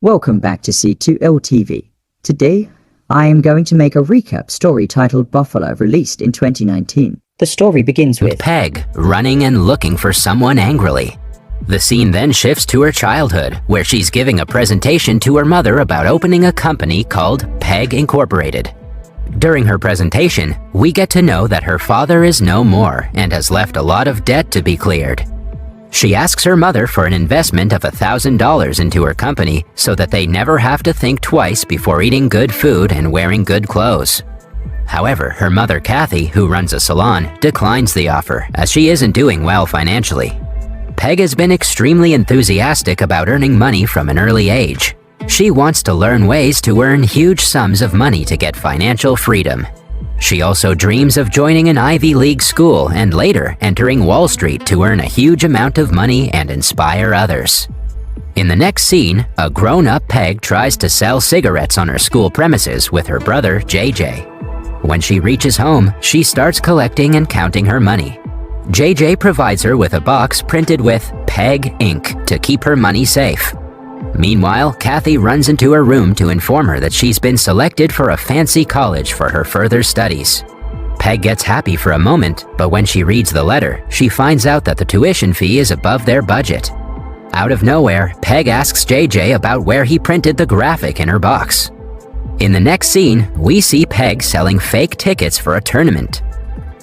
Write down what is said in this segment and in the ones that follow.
Welcome back to C2LTV. Today, I am going to make a recap story titled Buffalo, released in 2019. The story begins with Peg running and looking for someone angrily. The scene then shifts to her childhood, where she's giving a presentation to her mother about opening a company called Peg Incorporated. During her presentation, we get to know that her father is no more and has left a lot of debt to be cleared. She asks her mother for an investment of $1,000 into her company so that they never have to think twice before eating good food and wearing good clothes. However, her mother Kathy, who runs a salon, declines the offer as she isn't doing well financially. Peg has been extremely enthusiastic about earning money from an early age. She wants to learn ways to earn huge sums of money to get financial freedom. She also dreams of joining an Ivy League school and later entering Wall Street to earn a huge amount of money and inspire others. In the next scene, a grown-up Peg tries to sell cigarettes on her school premises with her brother JJ. When she reaches home, she starts collecting and counting her money. JJ provides her with a box printed with Peg Inc. to keep her money safe. Meanwhile, Kathy runs into her room to inform her that she's been selected for a fancy college for her further studies. Peg gets happy for a moment, but when she reads the letter, she finds out that the tuition fee is above their budget. Out of nowhere, Peg asks JJ about where he printed the graphic in her box. In the next scene, we see Peg selling fake tickets for a tournament.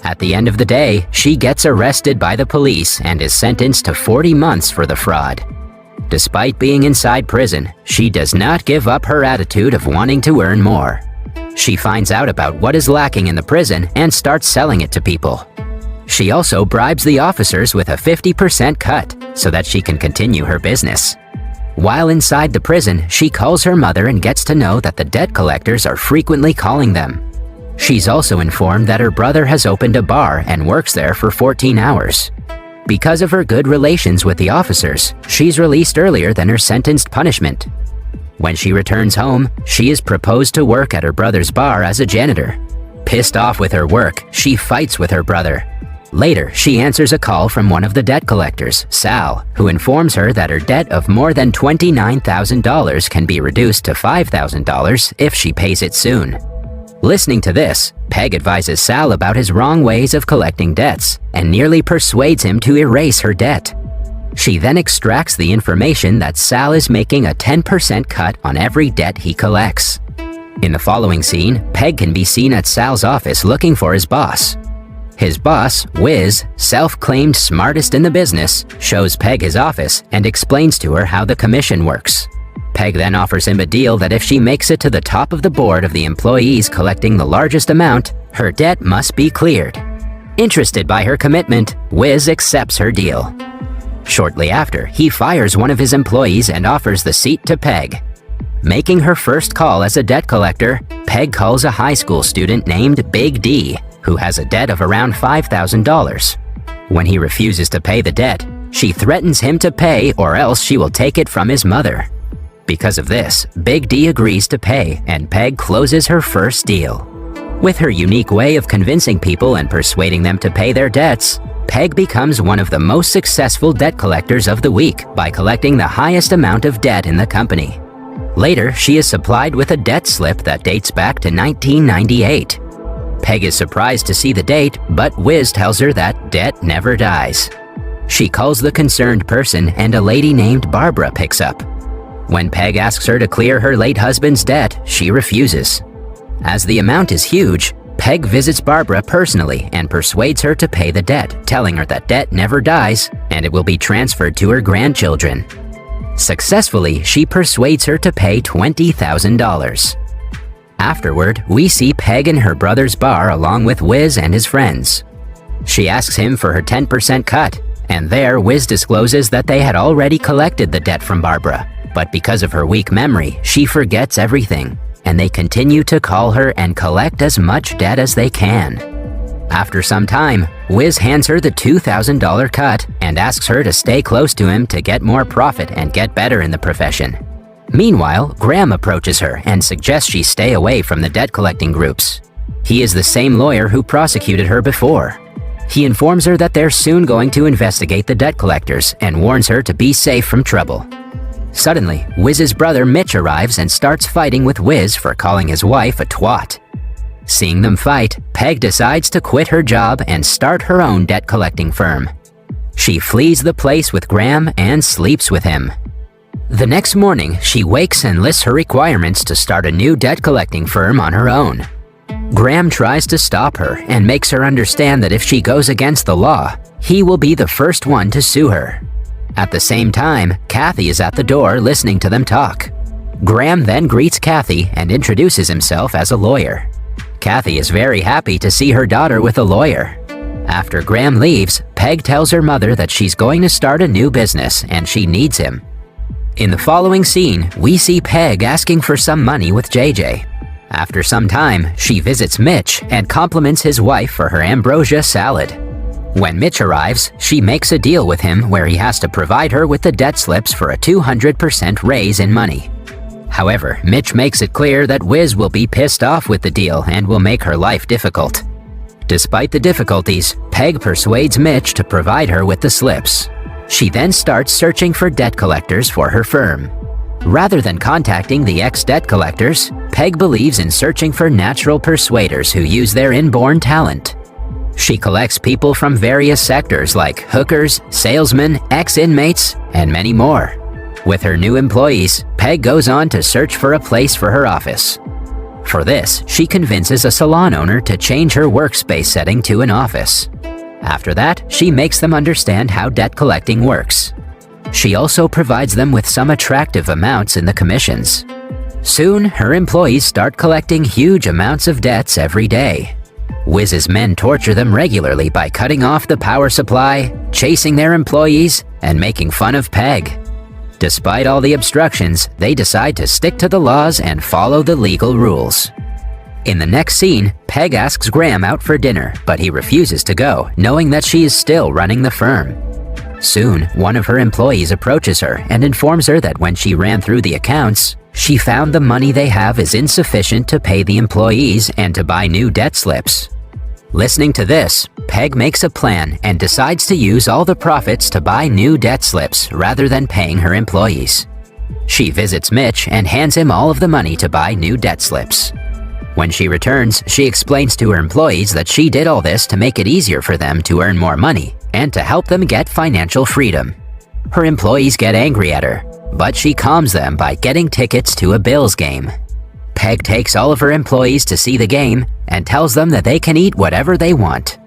At the end of the day, she gets arrested by the police and is sentenced to 40 months for the fraud. Despite being inside prison, she does not give up her attitude of wanting to earn more. She finds out about what is lacking in the prison and starts selling it to people. She also bribes the officers with a 50% cut so that she can continue her business. While inside the prison, she calls her mother and gets to know that the debt collectors are frequently calling them. She's also informed that her brother has opened a bar and works there for 14 hours. Because of her good relations with the officers, she's released earlier than her sentenced punishment. When she returns home, she is proposed to work at her brother's bar as a janitor. Pissed off with her work, she fights with her brother. Later, she answers a call from one of the debt collectors, Sal, who informs her that her debt of more than $29,000 can be reduced to $5,000 if she pays it soon. Listening to this, Peg advises Sal about his wrong ways of collecting debts and nearly persuades him to erase her debt. She then extracts the information that Sal is making a 10% cut on every debt he collects. In the following scene, Peg can be seen at Sal's office looking for his boss. His boss, Wizz, self-claimed smartest in the business, shows Peg his office and explains to her how the commission works. Peg then offers him a deal that if she makes it to the top of the board of the employees collecting the largest amount, her debt must be cleared. Interested by her commitment, Wizz accepts her deal. Shortly after, he fires one of his employees and offers the seat to Peg. Making her first call as a debt collector, Peg calls a high school student named Big D, who has a debt of around $5,000. When he refuses to pay the debt, she threatens him to pay or else she will take it from his mother. Because of this, Big D agrees to pay and Peg closes her first deal. With her unique way of convincing people and persuading them to pay their debts, Peg becomes one of the most successful debt collectors of the week by collecting the highest amount of debt in the company. Later, she is supplied with a debt slip that dates back to 1998. Peg is surprised to see the date, but Wizz tells her that debt never dies. She calls the concerned person and a lady named Barbara picks up. When Peg asks her to clear her late husband's debt, she refuses. As the amount is huge, Peg visits Barbara personally and persuades her to pay the debt, telling her that debt never dies and it will be transferred to her grandchildren. Successfully, she persuades her to pay $20,000. Afterward, we see Peg in her brother's bar along with Wizz and his friends. She asks him for her 10% cut, and there Wizz discloses that they had already collected the debt from Barbara. But because of her weak memory, she forgets everything, and they continue to call her and collect as much debt as they can. After some time, Wizz hands her the $2,000 cut and asks her to stay close to him to get more profit and get better in the profession. Meanwhile, Graham approaches her and suggests she stay away from the debt collecting groups. He is the same lawyer who prosecuted her before. He informs her that they're soon going to investigate the debt collectors and warns her to be safe from trouble. Suddenly, Wizz's brother Mitch arrives and starts fighting with Wizz for calling his wife a twat. Seeing them fight, Peg decides to quit her job and start her own debt collecting firm. She flees the place with Graham and sleeps with him. The next morning, she wakes and lists her requirements to start a new debt collecting firm on her own. Graham tries to stop her and makes her understand that if she goes against the law, he will be the first one to sue her. At the same time, Kathy is at the door listening to them talk. Graham then greets Kathy and introduces himself as a lawyer. Kathy is very happy to see her daughter with a lawyer. After Graham leaves, Peg tells her mother that she's going to start a new business and she needs him. In the following scene, we see Peg asking for some money with JJ. After some time, she visits Mitch and compliments his wife for her ambrosia salad. When Mitch arrives, she makes a deal with him where he has to provide her with the debt slips for a 200% raise in money. However, Mitch makes it clear that Wizz will be pissed off with the deal and will make her life difficult. Despite the difficulties, Peg persuades Mitch to provide her with the slips. She then starts searching for debt collectors for her firm. Rather than contacting the ex-debt collectors, Peg believes in searching for natural persuaders who use their inborn talent. She collects people from various sectors like hookers, salesmen, ex-inmates, and many more. With her new employees, Peg goes on to search for a place for her office. For this, she convinces a salon owner to change her workspace setting to an office. After that, she makes them understand how debt collecting works. She also provides them with some attractive amounts in the commissions. Soon, her employees start collecting huge amounts of debts every day. Wizz's men torture them regularly by cutting off the power supply, chasing their employees, and making fun of Peg. Despite all the obstructions, they decide to stick to the laws and follow the legal rules. In the next scene, Peg asks Graham out for dinner, but he refuses to go, knowing that she is still running the firm. Soon, one of her employees approaches her and informs her that when she ran through the accounts, she found the money they have is insufficient to pay the employees and to buy new debt slips. Listening to this, Peg makes a plan and decides to use all the profits to buy new debt slips rather than paying her employees. She visits Mitch and hands him all of the money to buy new debt slips. When she returns, she explains to her employees that she did all this to make it easier for them to earn more money and to help them get financial freedom. Her employees get angry at her, but she calms them by getting tickets to a Bills game. Peg takes all of her employees to see the game and tells them that they can eat whatever they want.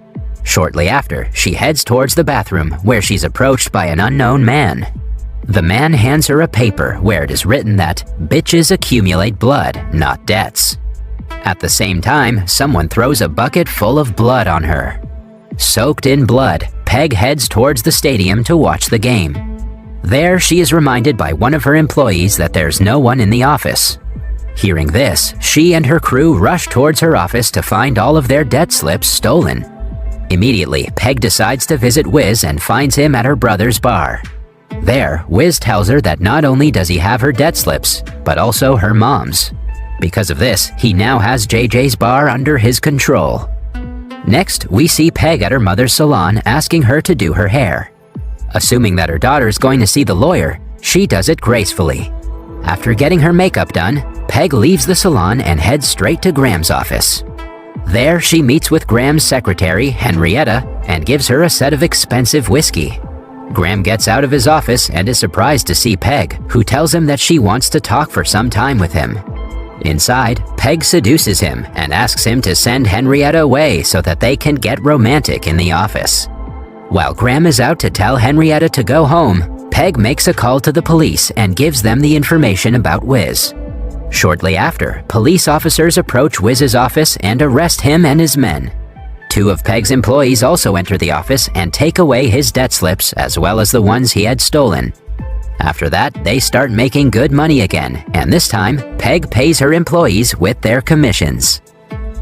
Shortly after, she heads towards the bathroom where she's approached by an unknown man. The man hands her a paper where it is written that bitches accumulate blood, not debts. At the same time, someone throws a bucket full of blood on her. Soaked in blood, Peg heads towards the stadium to watch the game. There, she is reminded by one of her employees that there's no one in the office. Hearing this, she and her crew rush towards her office to find all of their debt slips stolen. Immediately, Peg decides to visit Wizz and finds him at her brother's bar. There, Wizz tells her that not only does he have her debt slips, but also her mom's. Because of this, he now has JJ's bar under his control. Next, we see Peg at her mother's salon asking her to do her hair. Assuming that her daughter is going to see the lawyer, she does it gracefully. After getting her makeup done, Peg leaves the salon and heads straight to Graham's office. There, she meets with Graham's secretary, Henrietta, and gives her a set of expensive whiskey. Graham gets out of his office and is surprised to see Peg, who tells him that she wants to talk for some time with him. Inside, Peg seduces him and asks him to send Henrietta away so that they can get romantic in the office. While Graham is out to tell Henrietta to go home, Peg makes a call to the police and gives them the information about Wizz. Shortly after, police officers approach Wizz's office and arrest him and his men. Two of Peg's employees also enter the office and take away his debt slips as well as the ones he had stolen. After that, they start making good money again, and this time, Peg pays her employees with their commissions.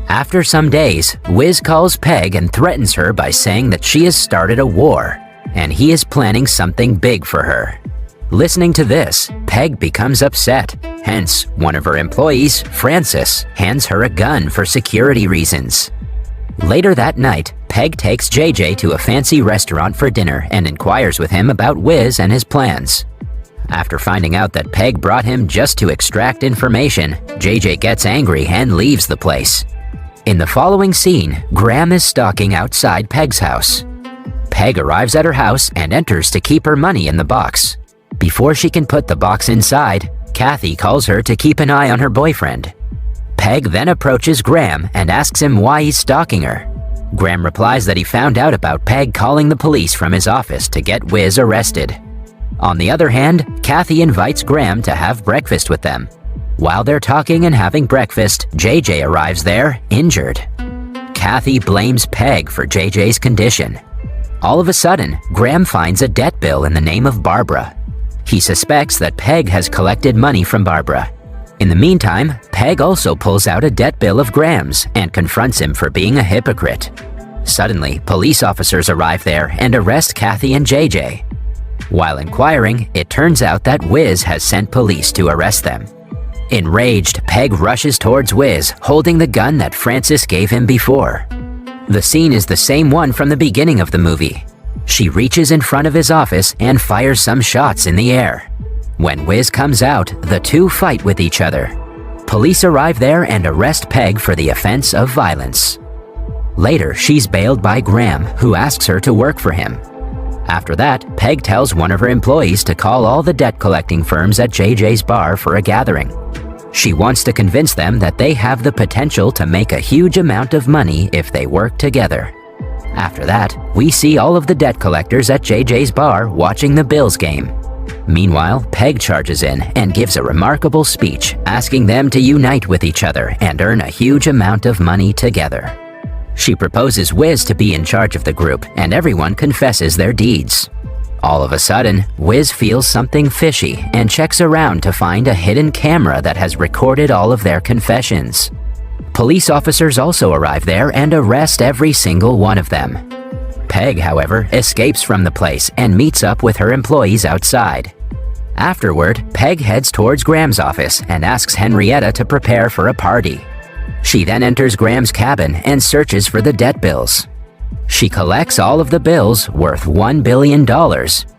After some days, Wizz calls Peg and threatens her by saying that she has started a war, and he is planning something big for her. Listening to this, Peg becomes upset. Hence, one of her employees, Francis, hands her a gun for security reasons. Later that night, Peg takes JJ to a fancy restaurant for dinner and inquires with him about Wizz and his plans. After finding out that Peg brought him just to extract information, JJ gets angry and leaves the place. In the following scene, Graham is stalking outside Peg's house. Peg arrives at her house and enters to keep her money in the box. Before she can put the box inside, Kathy calls her to keep an eye on her boyfriend. Peg then approaches Graham and asks him why he's stalking her. Graham replies that he found out about Peg calling the police from his office to get Wizz arrested. On the other hand, Kathy invites Graham to have breakfast with them. While they're talking and having breakfast, JJ arrives there, injured. Kathy blames Peg for JJ's condition. All of a sudden, Graham finds a debt bill in the name of Barbara. He suspects that Peg has collected money from Barbara. In the meantime, Peg also pulls out a debt bill of Graham's and confronts him for being a hypocrite. Suddenly, police officers arrive there and arrest Kathy and JJ. While inquiring, it turns out that Wizz has sent police to arrest them. Enraged, Peg rushes towards Wizz, holding the gun that Francis gave him before. The scene is the same one from the beginning of the movie. She reaches in front of his office and fires some shots in the air. When Wizz comes out, the two fight with each other. Police arrive there and arrest Peg for the offense of violence. Later, she's bailed by Graham, who asks her to work for him. After that, Peg tells one of her employees to call all the debt-collecting firms at JJ's bar for a gathering. She wants to convince them that they have the potential to make a huge amount of money if they work together. After that, we see all of the debt collectors at JJ's bar watching the Bills game. Meanwhile, Peg charges in and gives a remarkable speech asking them to unite with each other and earn a huge amount of money together. She proposes Wizz to be in charge of the group, and everyone confesses their deeds. All of a sudden, Wizz feels something fishy and checks around to find a hidden camera that has recorded all of their confessions. Police officers also arrive there and arrest every single one of them. Peg, however, escapes from the place and meets up with her employees outside. Afterward, Peg heads towards Graham's office and asks Henrietta to prepare for a party. She then enters Graham's cabin and searches for the debt bills. She collects all of the bills worth $1 billion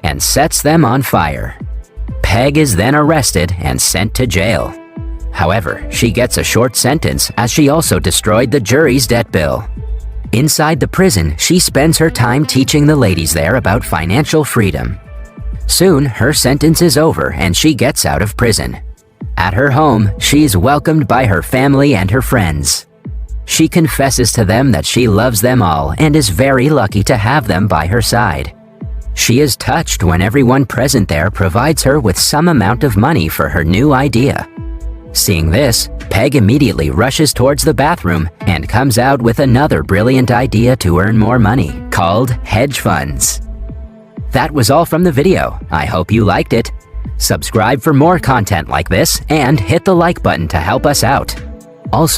and sets them on fire. Peg is then arrested and sent to jail. However, she gets a short sentence as she also destroyed the jury's debt bill. Inside the prison, she spends her time teaching the ladies there about financial freedom. Soon, her sentence is over and she gets out of prison. At her home, she is welcomed by her family and her friends. She confesses to them that she loves them all and is very lucky to have them by her side. She is touched when everyone present there provides her with some amount of money for her new idea. Seeing this, Peg immediately rushes towards the bathroom and comes out with another brilliant idea to earn more money, called hedge funds. That was all from the video. I hope you liked it. Subscribe for more content like this and hit the like button to help us out. Also,